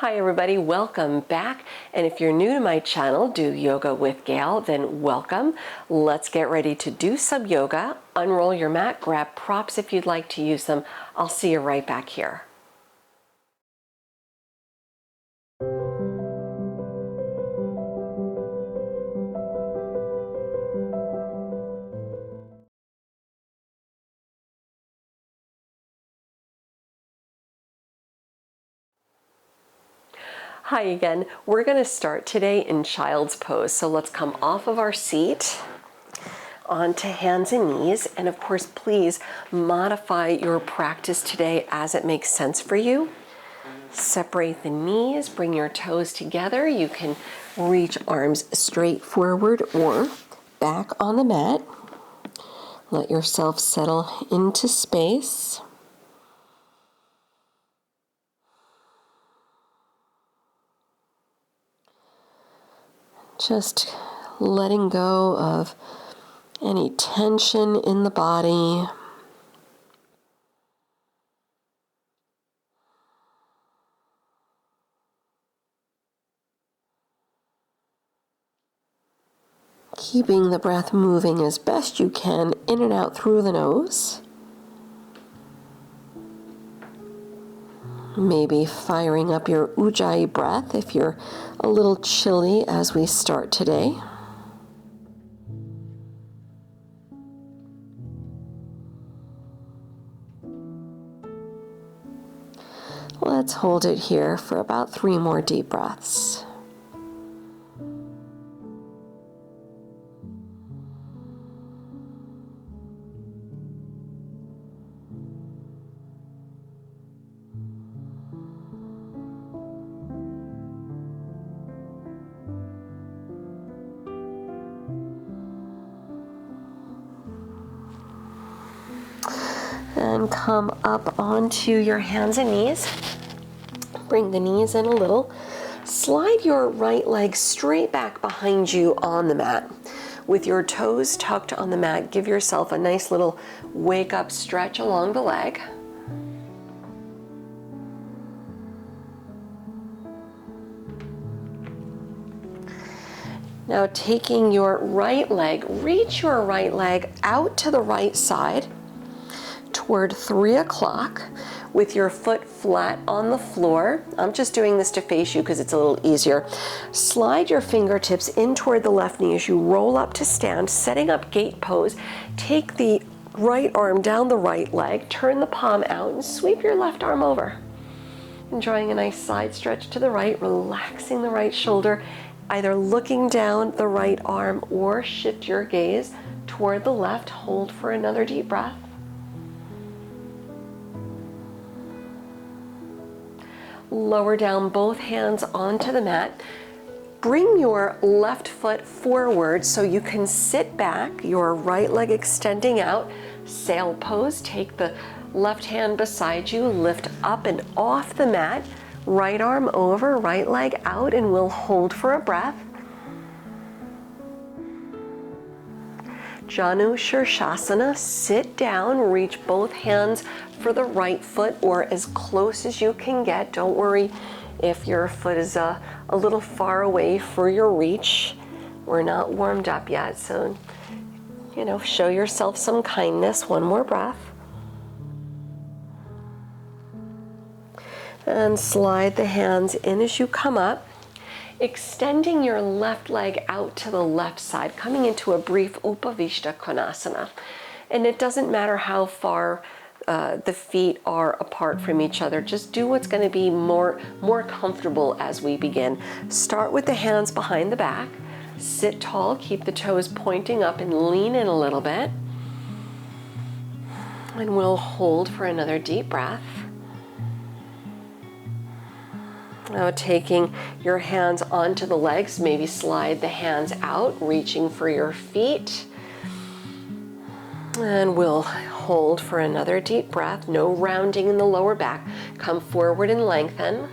Hi everybody, welcome back. And if you're new to my channel, Do Yoga with Gail, then welcome. Let's get ready to do some yoga. Unroll your mat, grab props if you'd like to use them. I'll see you right back here. Hi again. We're going to start today in child's pose. So let's come off of our seat onto hands and knees. And of course, please modify your practice today as it makes sense for you. Separate the knees, bring your toes together. You can reach arms straight forward or back on the mat. Let yourself settle into space. Just letting go of any tension in the body. Keeping the breath moving as best you can in and out through the nose. Maybe firing up your Ujjayi breath if you're a little chilly as we start today. Let's hold it here for about 3 more deep breaths. And come up onto your hands and knees. Bring the knees in a little. Slide your right leg straight back behind you on the mat. With your toes tucked on the mat, give yourself a nice little wake up stretch along the leg. Now taking your right leg, reach your right leg out to the right side toward 3 o'clock with your foot flat on the floor. I'm just doing this to face you because it's a little easier. Slide your fingertips in toward the left knee as you roll up to stand, setting up gate pose. Take the right arm down the right leg, turn the palm out and sweep your left arm over. Enjoying a nice side stretch to the right, relaxing the right shoulder, either looking down the right arm or shift your gaze toward the left. Hold for another deep breath. Lower down both hands onto the mat. Bring your left foot forward so you can sit back, your right leg extending out. Sail pose, take the left hand beside you, lift up and off the mat. Right arm over, right leg out, and we'll hold for a breath. Janu Shirshasana, sit down, reach both hands for the right foot or as close as you can get. Don't worry if your foot is a little far away for your reach. We're not warmed up yet, so show yourself some kindness. One more breath. And slide the hands in as you come up. Extending your left leg out to the left side, coming into a brief Upavishta Konasana. And it doesn't matter how far the feet are apart from each other. Just do what's going to be more comfortable as we begin. Start with the hands behind the back. Sit tall, keep the toes pointing up and lean in a little bit. And we'll hold for another deep breath. Now taking your hands onto the legs, maybe slide the hands out, reaching for your feet. And we'll hold for another deep breath. No rounding in the lower back. Come forward and lengthen.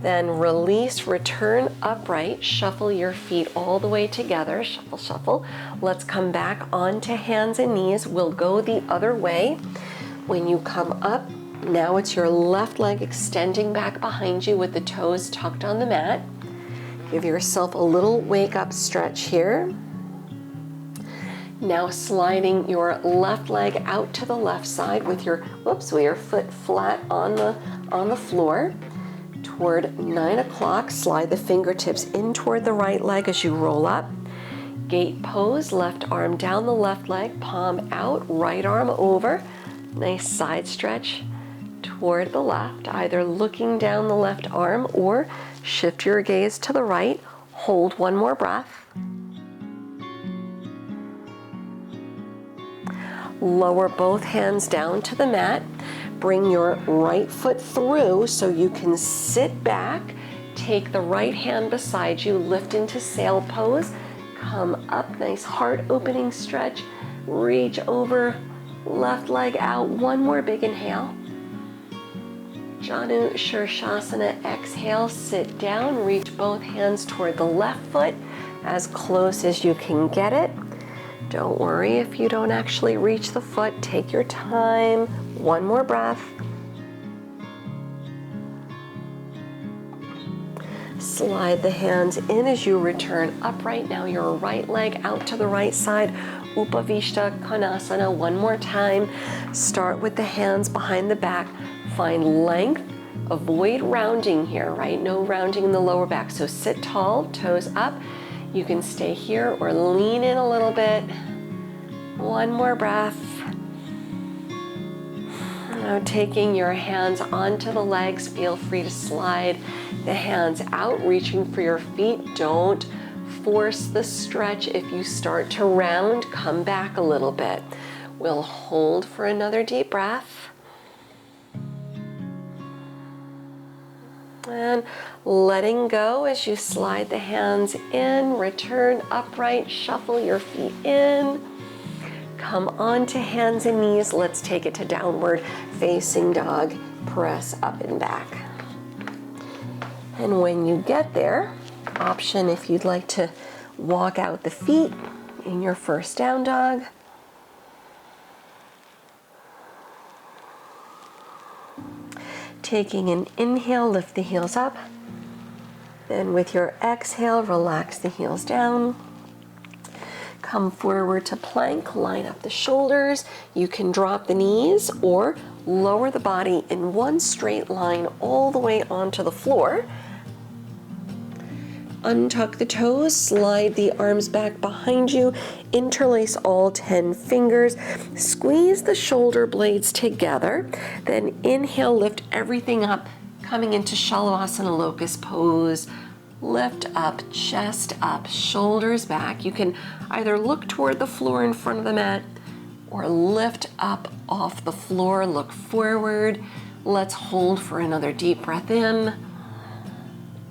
Then release, return upright. Shuffle your feet all the way together. Shuffle, shuffle. Let's come back onto hands and knees. We'll go the other way. When you come up, Now it's your left leg extending back behind you with the toes tucked on the mat. Give yourself a little wake up stretch here. Now sliding your left leg out to the left side with your foot flat on the floor. Toward 9 o'clock, slide the fingertips in toward the right leg as you roll up. Gate pose, left arm down the left leg, palm out, right arm over. Nice side stretch toward the left, either looking down the left arm or shift your gaze to the right. Hold one more breath. Lower both hands down to the mat. Bring your right foot through so you can sit back. Take the right hand beside you, lift into sail pose. Come up, nice heart opening stretch. Reach over, left leg out. One more big inhale. Janu Shirshasana, exhale, sit down. Reach both hands toward the left foot as close as you can get it. Don't worry if you don't actually reach the foot. Take your time. One more breath. Slide the hands in as you return upright. Now your right leg out to the right side. Upavishta Konasana. One more time. Start with the hands behind the back. Find length. Avoid rounding here, right? No rounding in the lower back. So sit tall, toes up. You can stay here or lean in a little bit. One more breath. Now taking your hands onto the legs, feel free to slide the hands out, reaching for your feet. Don't force the stretch. If you start to round, come back a little bit. We'll hold for another deep breath. And letting go as you slide the hands in, return upright, shuffle your feet in. Come onto hands and knees. Let's take it to downward facing dog. Press up and back. And when you get there, option if you'd like to walk out the feet in your first down dog. Taking an inhale, lift the heels up. Then with your exhale, relax the heels down. Come forward to plank, line up the shoulders. You can drop the knees or lower the body in one straight line all the way onto the floor. Untuck the toes, slide the arms back behind you, interlace all 10 fingers, squeeze the shoulder blades together, then inhale, lift everything up, coming into Savasana locust pose. Lift up, chest up, shoulders back. You can either look toward the floor in front of the mat or lift up off the floor, look forward. Let's hold for another deep breath in.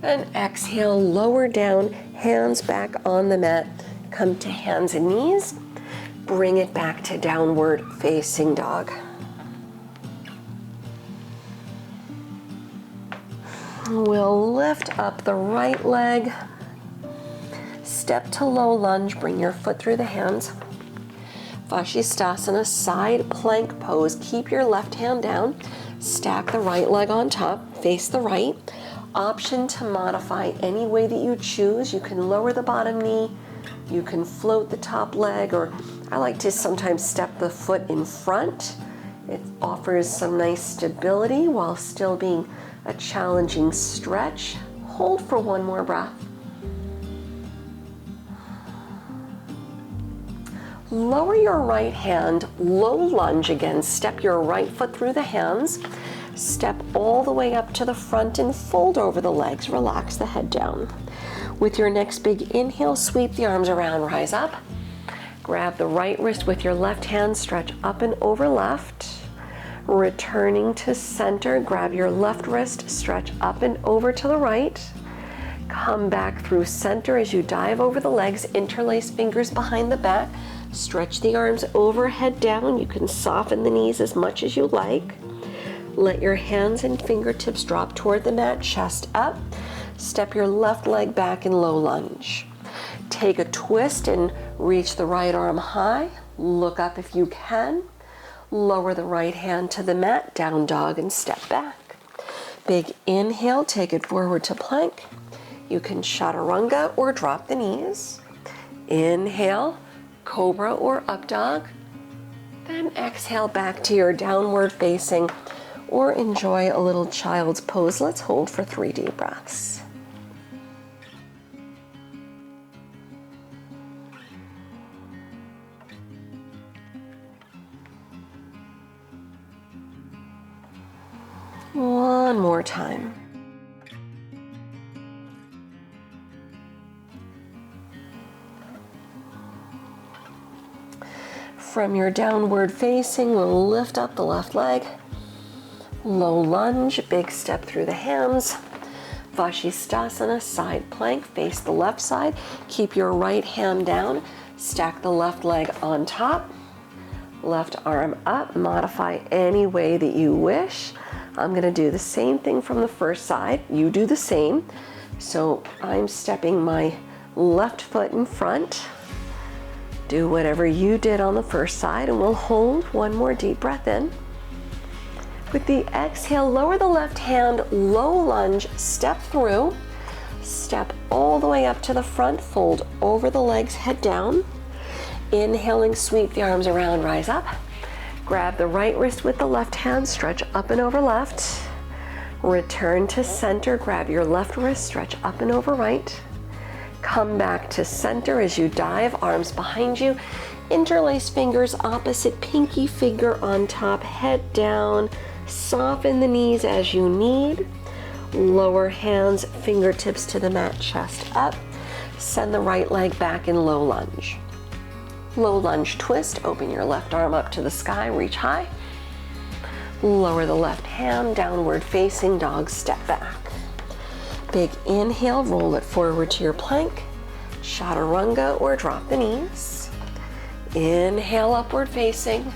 And exhale, lower down, hands back on the mat. Come to hands and knees. Bring it back to downward facing dog. We'll lift up the right leg. Step to low lunge, bring your foot through the hands. Vashisthasana, side plank pose. Keep your left hand down. Stack the right leg on top, face the right. Option to modify any way that you choose. You can lower the bottom knee, you can float the top leg, or I like to sometimes step the foot in front. It offers some nice stability while still being a challenging stretch. Hold for one more breath. Lower your right hand, low lunge again. Step your right foot through the hands. Step all the way up to the front and fold over the legs. Relax the head down. With your next big inhale, sweep the arms around, rise up. Grab the right wrist with your left hand, stretch up and over left. Returning to center, grab your left wrist, stretch up and over to the right. Come back through center as you dive over the legs, interlace fingers behind the back. Stretch the arms overhead down. You can soften the knees as much as you like. Let your hands and fingertips drop toward the mat, chest up. Step your left leg back in low lunge. Take a twist and reach the right arm high. Look up if you can. Lower the right hand to the mat, down dog and step back. Big inhale, take it forward to plank. You can chaturanga or drop the knees. Inhale, cobra or up dog. Then exhale back to your downward facing or enjoy a little child's pose. Let's hold for 3 deep breaths. One more time. From your downward facing, we'll lift up the left leg. Low lunge, big step through the hands. Vashisthasana, side plank, face the left side. Keep your right hand down. Stack the left leg on top. Left arm up, modify any way that you wish. I'm gonna do the same thing from the first side. You do the same. So I'm stepping my left foot in front. Do whatever you did on the first side, and we'll hold one more deep breath in. With the exhale, lower the left hand, low lunge, step through. Step all the way up to the front, fold over the legs, head down. Inhaling, sweep the arms around, rise up. Grab the right wrist with the left hand, stretch up and over left. Return to center, grab your left wrist, stretch up and over right. Come back to center as you dive, arms behind you. Interlace fingers, opposite pinky finger on top, head down. Soften the knees as you need. Lower hands, fingertips to the mat, chest up. Send the right leg back in low lunge. Low lunge twist, open your left arm up to the sky, reach high. Lower the left hand, downward facing dog, step back. Big inhale, roll it forward to your plank. Chaturanga or drop the knees. Inhale, upward facing.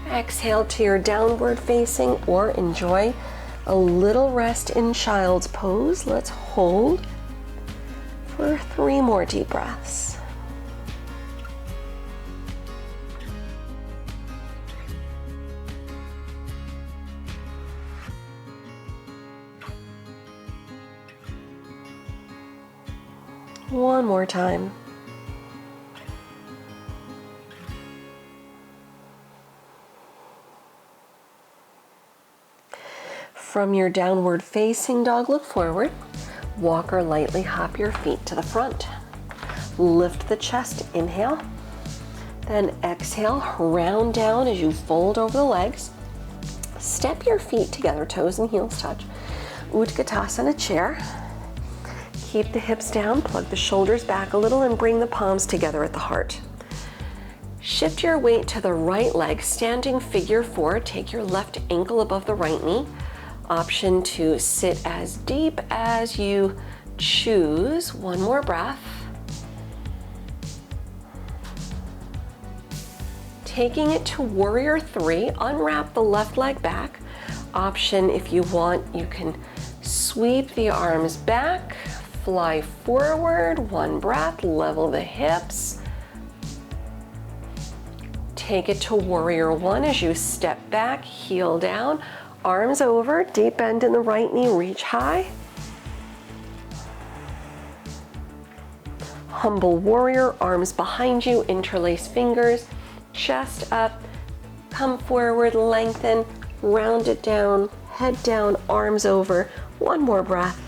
Exhale to your downward facing or enjoy a little rest in child's pose. Let's hold for 3 more deep breaths. One more time. From your downward facing dog, look forward. Walk or lightly hop your feet to the front. Lift the chest, inhale. Then exhale, round down as you fold over the legs. Step your feet together, toes and heels touch. Utkatasana chair. Keep the hips down, plug the shoulders back a little and bring the palms together at the heart. Shift your weight to the right leg, standing figure 4. Take your left ankle above the right knee. Option to sit as deep as you choose. One more breath. Taking it to warrior 3, unwrap the left leg back. Option, if you want, you can sweep the arms back, fly forward, one breath, level the hips. Take it to warrior 1 as you step back, heel down, arms over, deep bend in the right knee, reach high. Humble warrior, arms behind you, interlace fingers, chest up, come forward, lengthen, round it down, head down, arms over. One more breath.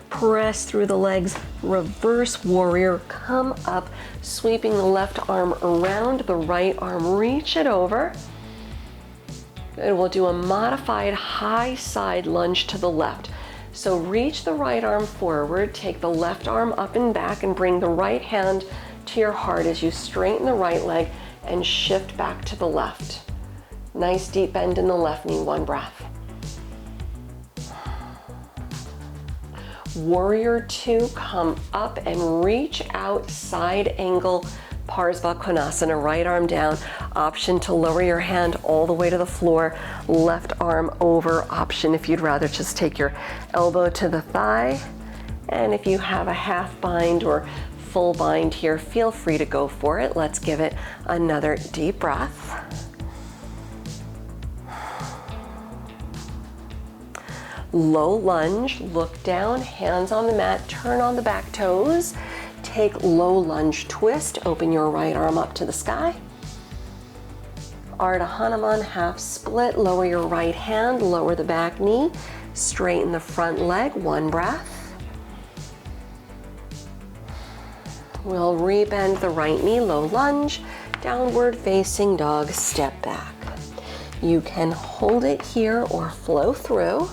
Press through the legs, reverse warrior, come up, sweeping the left arm around the right arm, reach it over. And we'll do a modified high side lunge to the left. So reach the right arm forward, take the left arm up and back and bring the right hand to your heart as you straighten the right leg and shift back to the left. Nice deep bend in the left knee, one breath. Warrior 2, come up and reach out, side angle, Parsva Konasana, right arm down. Option to lower your hand all the way to the floor, left arm over. Option if you'd rather just take your elbow to the thigh. And if you have a half bind or full bind here, feel free to go for it. Let's give it another deep breath. Low lunge, look down, hands on the mat, turn on the back toes. Take low lunge twist, open your right arm up to the sky. Ardha Hanuman, half split, lower your right hand, lower the back knee, straighten the front leg, one breath. We'll rebend the right knee, low lunge, downward facing dog, step back. You can hold it here or flow through.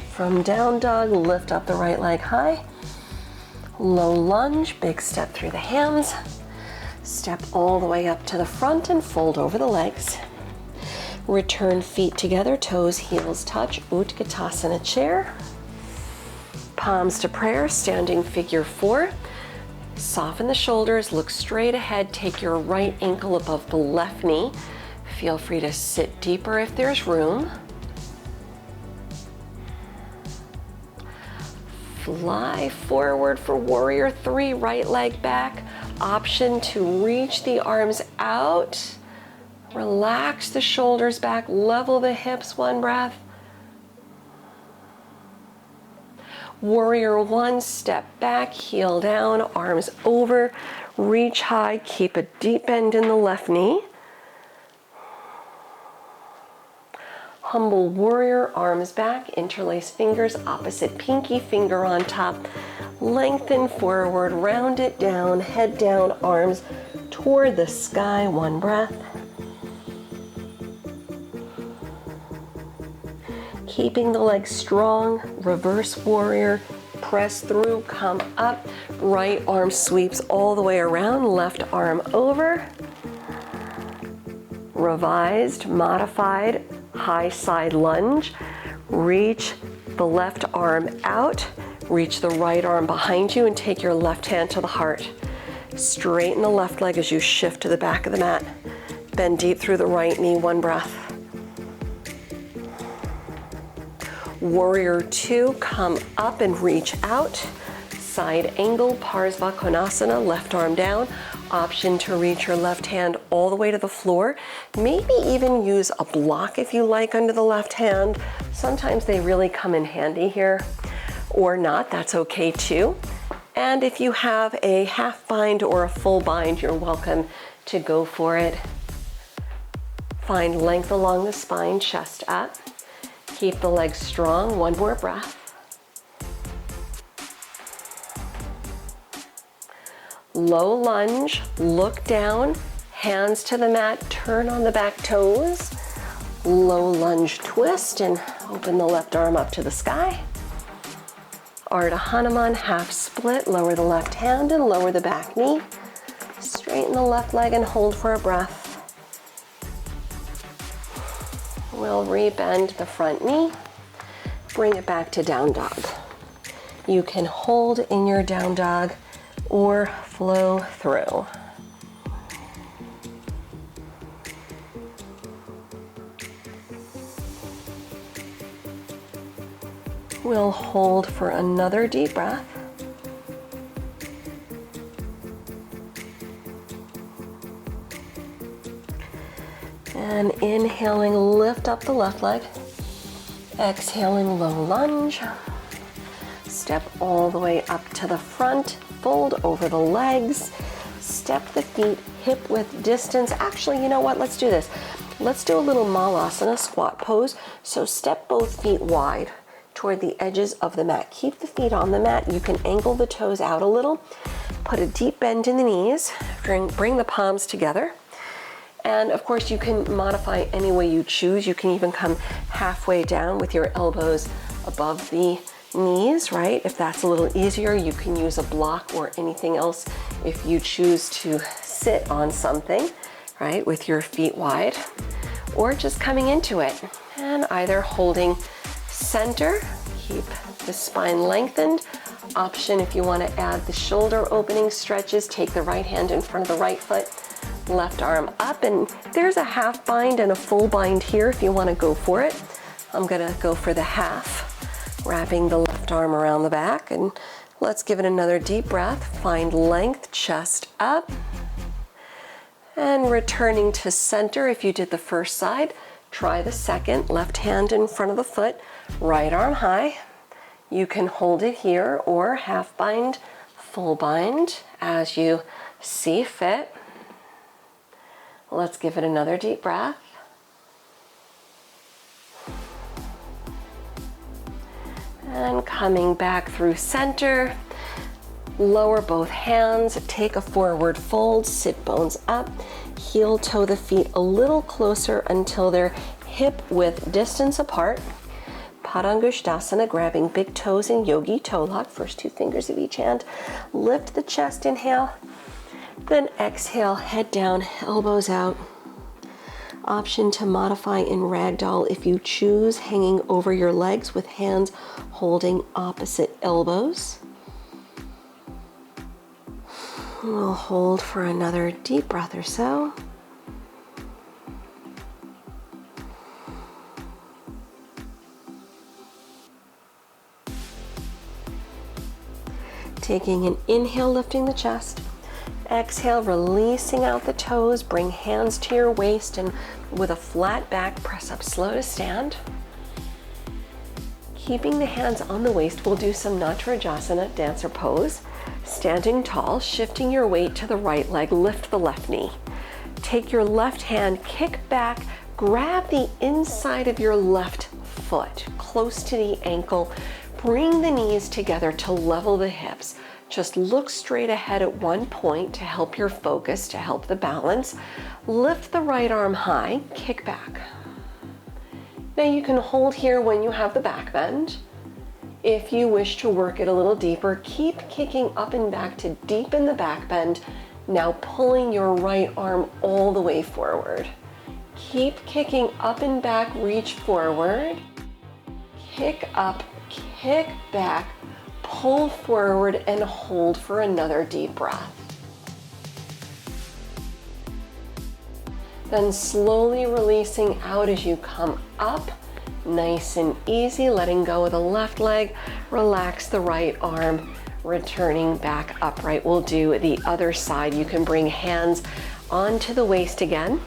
From down dog, lift up the right leg high. Low lunge, big step through the hands. Step all the way up to the front and fold over the legs. Return feet together, toes, heels touch, Utkatasana chair. Palms to prayer, standing figure four. Soften the shoulders, look straight ahead, take your right ankle above the left knee. Feel free to sit deeper if there's room. Fly forward for warrior three, right leg back. Option to reach the arms out. Relax the shoulders back, level the hips, one breath. Warrior one, step back, heel down, arms over, reach high, keep a deep bend in the left knee. Humble warrior, arms back, interlace fingers, opposite pinky finger on top. Lengthen forward, round it down, head down, arms toward the sky, one breath. Keeping the legs strong, reverse warrior, press through, come up, right arm sweeps all the way around, left arm over. Revised, modified, high side lunge. Reach the left arm out, reach the right arm behind you and take your left hand to the heart. Straighten the left leg as you shift to the back of the mat. Bend deep through the right knee, one breath. Warrior two, come up and reach out. Side angle, Parsva Konasana, left arm down. Option to reach your left hand all the way to the floor. Maybe even use a block if you like under the left hand. Sometimes they really come in handy here. Or not, that's okay too. And if you have a half bind or a full bind, you're welcome to go for it. Find length along the spine, chest up. Keep the legs strong, one more breath. Low lunge, look down, hands to the mat, turn on the back toes. Low lunge twist and open the left arm up to the sky. Ardha Hanuman, half split, lower the left hand and lower the back knee. Straighten the left leg and hold for a breath. We'll rebend the front knee, bring it back to down dog. You can hold in your down dog or flow through. We'll hold for another deep breath. And inhaling, lift up the left leg. Exhaling, low lunge. Step all the way up to the front, fold over the legs. Step the feet hip width distance. Actually, you know what? Let's do this. Let's do a little Malasana squat pose. So step both feet wide toward the edges of the mat. Keep the feet on the mat. You can angle the toes out a little. Put a deep bend in the knees. Bring the palms together. And of course, you can modify any way you choose. You can even come halfway down with your elbows above the knees, right? If that's a little easier, you can use a block or anything else if you choose to sit on something, right, with your feet wide, or just coming into it. And either holding center, keep the spine lengthened, Option if you want to add the shoulder opening stretches, take the right hand in front of the right foot, left arm up, and there's a half bind and a full bind here if you want to go for it. I'm going to go for the half, wrapping the left arm around the back, and let's give it another deep breath. Find length, chest up, and returning to center. If you did the first side, try the second. Left hand in front of the foot, right arm high. You can hold it here or half bind, full bind as you see fit. Let's give it another deep breath. And coming back through center, lower both hands, take a forward fold, sit bones up, heel toe the feet a little closer until they're hip width distance apart. Padangusthasana, grabbing big toes in yogi toe lock, first two fingers of each hand. Lift the chest, inhale, then exhale, head down, elbows out. Option to modify in ragdoll if you choose, hanging over your legs with hands holding opposite elbows. We'll hold for another deep breath or so. Taking an inhale, lifting the chest. Exhale, releasing out the toes. Bring hands to your waist, and with a flat back, press up slow to stand. Keeping the hands on the waist, we'll do some Natarajasana, dancer pose. Standing tall, shifting your weight to the right leg, lift the left knee. Take your left hand, kick back, grab the inside of your left foot, close to the ankle. Bring the knees together to level the hips. Just look straight ahead at one point to help your focus, to help the balance. Lift the right arm high, kick back. Now you can hold here when you have the back bend. If you wish to work it a little deeper, keep kicking up and back to deepen the back bend. Now pulling your right arm all the way forward. Keep kicking up and back, reach forward. Kick up, kick back, pull forward, and hold for another deep breath. Then slowly releasing out as you come up, nice and easy, letting go of the left leg, relax the right arm, returning back upright. We'll do the other side. You can bring hands onto the waist again,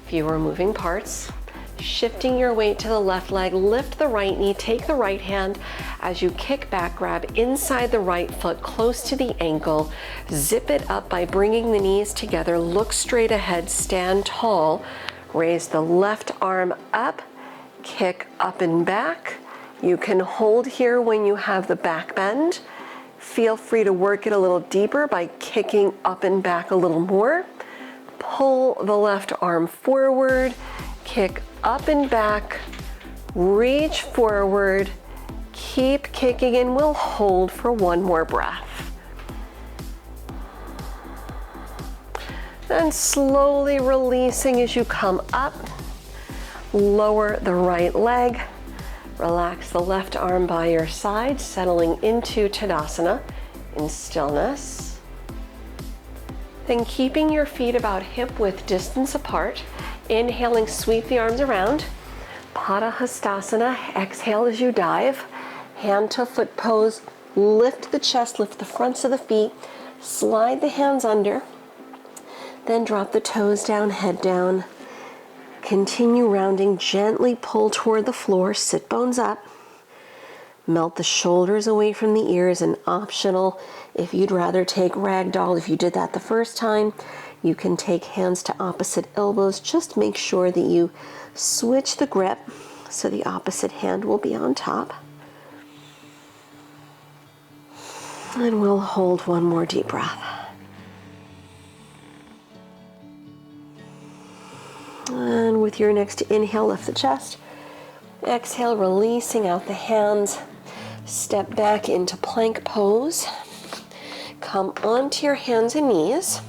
fewer moving parts. Shifting your weight to the left leg, lift the right knee, take the right hand. As you kick back, grab inside the right foot close to the ankle. Zip it up by bringing the knees together. Look straight ahead, stand tall. Raise the left arm up, kick up and back. You can hold here when you have the back bend. Feel free to work it a little deeper by kicking up and back a little more. Pull the left arm forward, kick up and back, reach forward, keep kicking, and we'll hold for one more breath. Then slowly releasing as you come up, lower the right leg, relax the left arm by your side, settling into Tadasana in stillness. Then keeping your feet about hip width distance apart, inhaling, sweep the arms around. Padahastasana, exhale as you dive. Hand to foot pose, lift the chest, lift the fronts of the feet, slide the hands under, then drop the toes down, head down. Continue rounding, gently pull toward the floor, sit bones up. Melt the shoulders away from the ears, and optional if you'd rather take ragdoll. If you did that the first time, you can take hands to opposite elbows. Just make sure that you switch the grip so the opposite hand will be on top. And we'll hold one more deep breath. And with your next inhale, lift the chest. Exhale, releasing out the hands. Step back into plank pose. Come onto your hands and knees.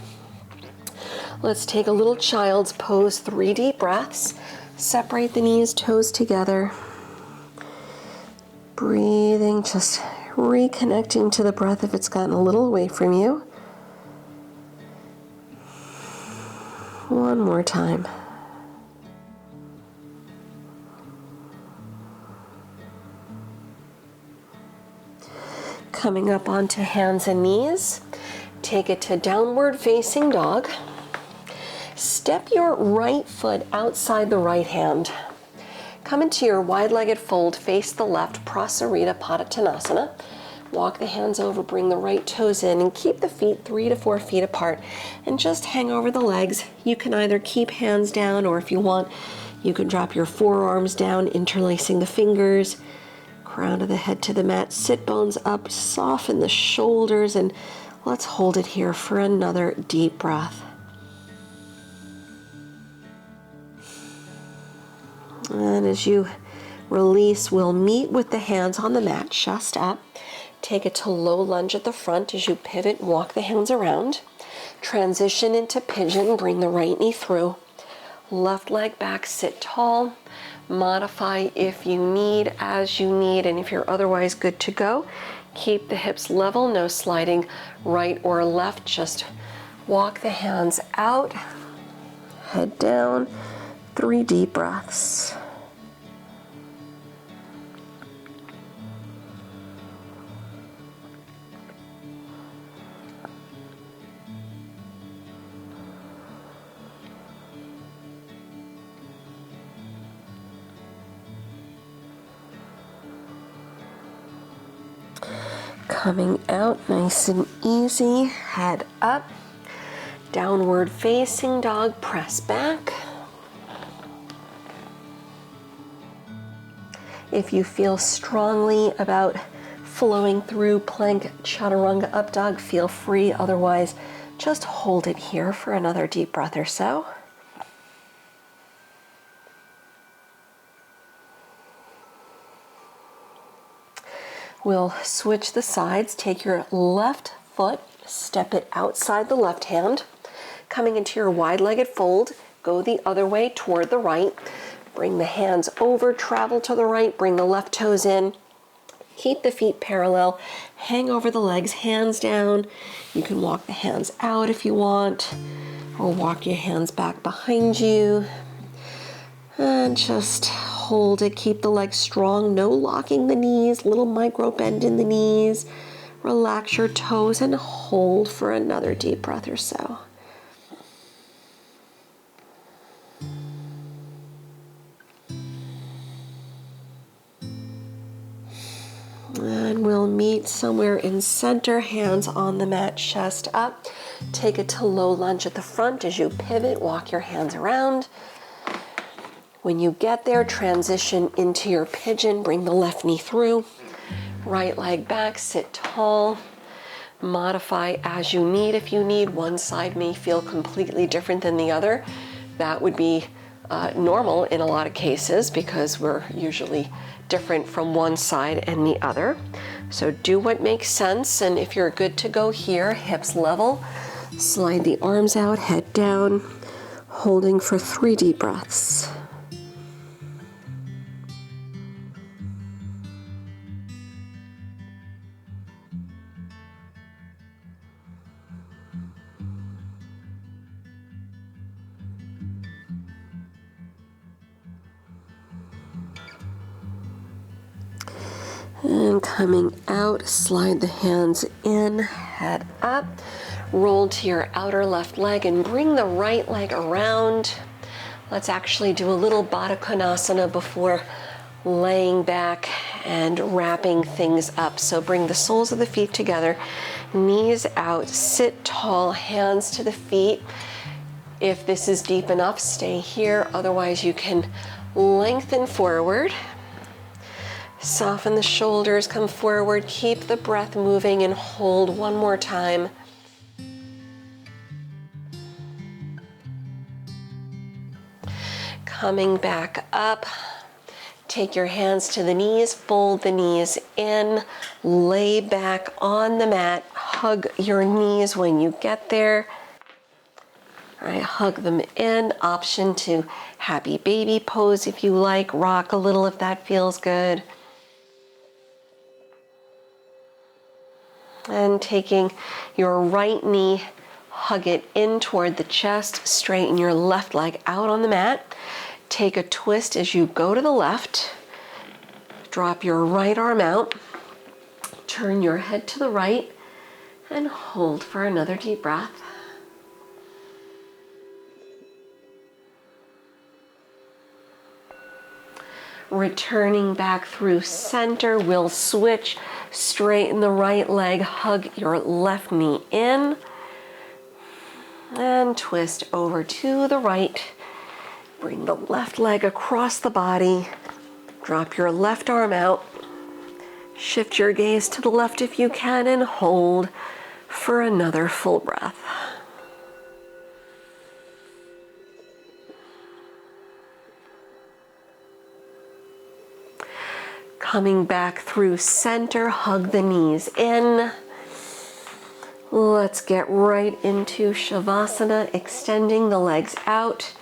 Let's take a little child's pose, 3 deep breaths. Separate the knees, toes together. Breathing, just reconnecting to the breath if it's gotten a little away from you. One more time. Coming up onto hands and knees, take it to downward facing dog. Step your right foot outside the right hand. Come into your wide-legged fold, face the left, Prasarita Padottanasana. Walk the hands over, bring the right toes in, and keep the feet 3 to 4 feet apart. And just hang over the legs. You can either keep hands down, or if you want, you can drop your forearms down, interlacing the fingers. Crown of the head to the mat, sit bones up, soften the shoulders, and let's hold it here for another deep breath. And as you release, we'll meet with the hands on the mat, chest up. Take it to low lunge at the front as you pivot and walk the hands around. Transition into pigeon, bring the right knee through. Left leg back, sit tall. Modify if you need, as you need, and if you're otherwise good to go, keep the hips level, no sliding right or left. Just walk the hands out, head down, 3 deep breaths. Coming out nice and easy, head up, downward facing dog, press back. If you feel strongly about flowing through plank chaturanga up dog, feel free. Otherwise, just hold it here for another deep breath or so. We'll switch the sides. Take your left foot, step it outside the left hand. Coming into your wide-legged fold, go the other way toward the right. Bring the hands over, travel to the right, bring the left toes in. Keep the feet parallel, hang over the legs, hands down. You can walk the hands out if you want, or walk your hands back behind you. And just hold it, keep the legs strong, no locking the knees, little micro bend in the knees. Relax your toes and hold for another deep breath or so. And we'll meet somewhere in center, hands on the mat, chest up. Take it to low lunge at the front. As you pivot, walk your hands around. When you get there, transition into your pigeon. Bring the left knee through. Right leg back, sit tall. Modify as you need. If you need, one side may feel completely different than the other. That would be normal in a lot of cases because we're usually different from one side and the other. So do what makes sense, and if you're good to go here, hips level, slide the arms out, head down, holding for 3 deep breaths. And coming out, slide the hands in, head up, roll to your outer left leg and bring the right leg around. Let's actually do a little Baddha Konasana before laying back and wrapping things up. So bring the soles of the feet together, knees out, sit tall, hands to the feet. If this is deep enough, stay here. Otherwise, you can lengthen forward. Soften the shoulders, come forward, keep the breath moving and hold one more time. Coming back up, take your hands to the knees, fold the knees in, lay back on the mat, hug your knees when you get there. All right, hug them in, option to happy baby pose if you like, rock a little if that feels good. And taking your right knee, hug it in toward the chest, straighten your left leg out on the mat. Take a twist as you go to the left. Drop your right arm out. Turn your head to the right and hold for another deep breath. Returning back through center, we'll switch, straighten the right leg, hug your left knee in, and twist over to the right. Bring the left leg across the body, drop your left arm out, shift your gaze to the left if you can, and hold for another full breath. Coming back through center, hug the knees in. Let's get right into Savasana, extending the legs out.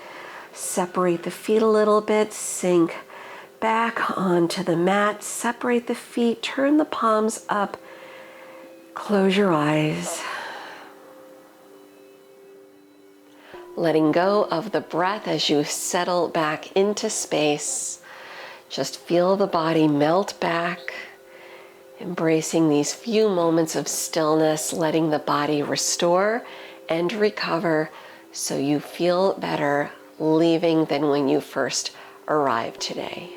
Separate the feet a little bit, sink back onto the mat. Separate the feet, turn the palms up, close your eyes. Letting go of the breath as you settle back into space. Just feel the body melt back, embracing these few moments of stillness, letting the body restore and recover so you feel better leaving than when you first arrived today.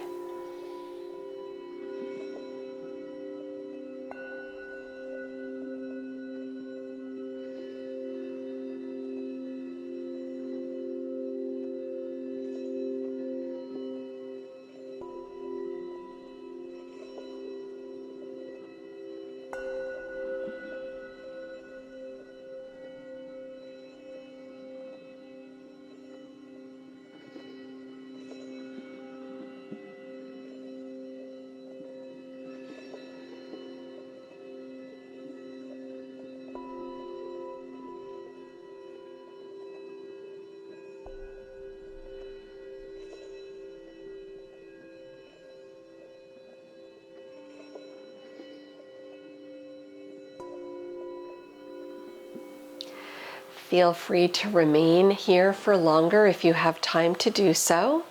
Feel free to remain here for longer if you have time to do so.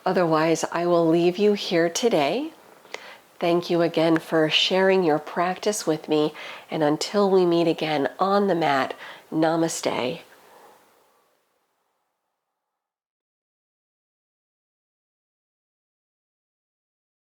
Otherwise, I will leave you here today. Thank you again for sharing your practice with me, and until we meet again on the mat, namaste.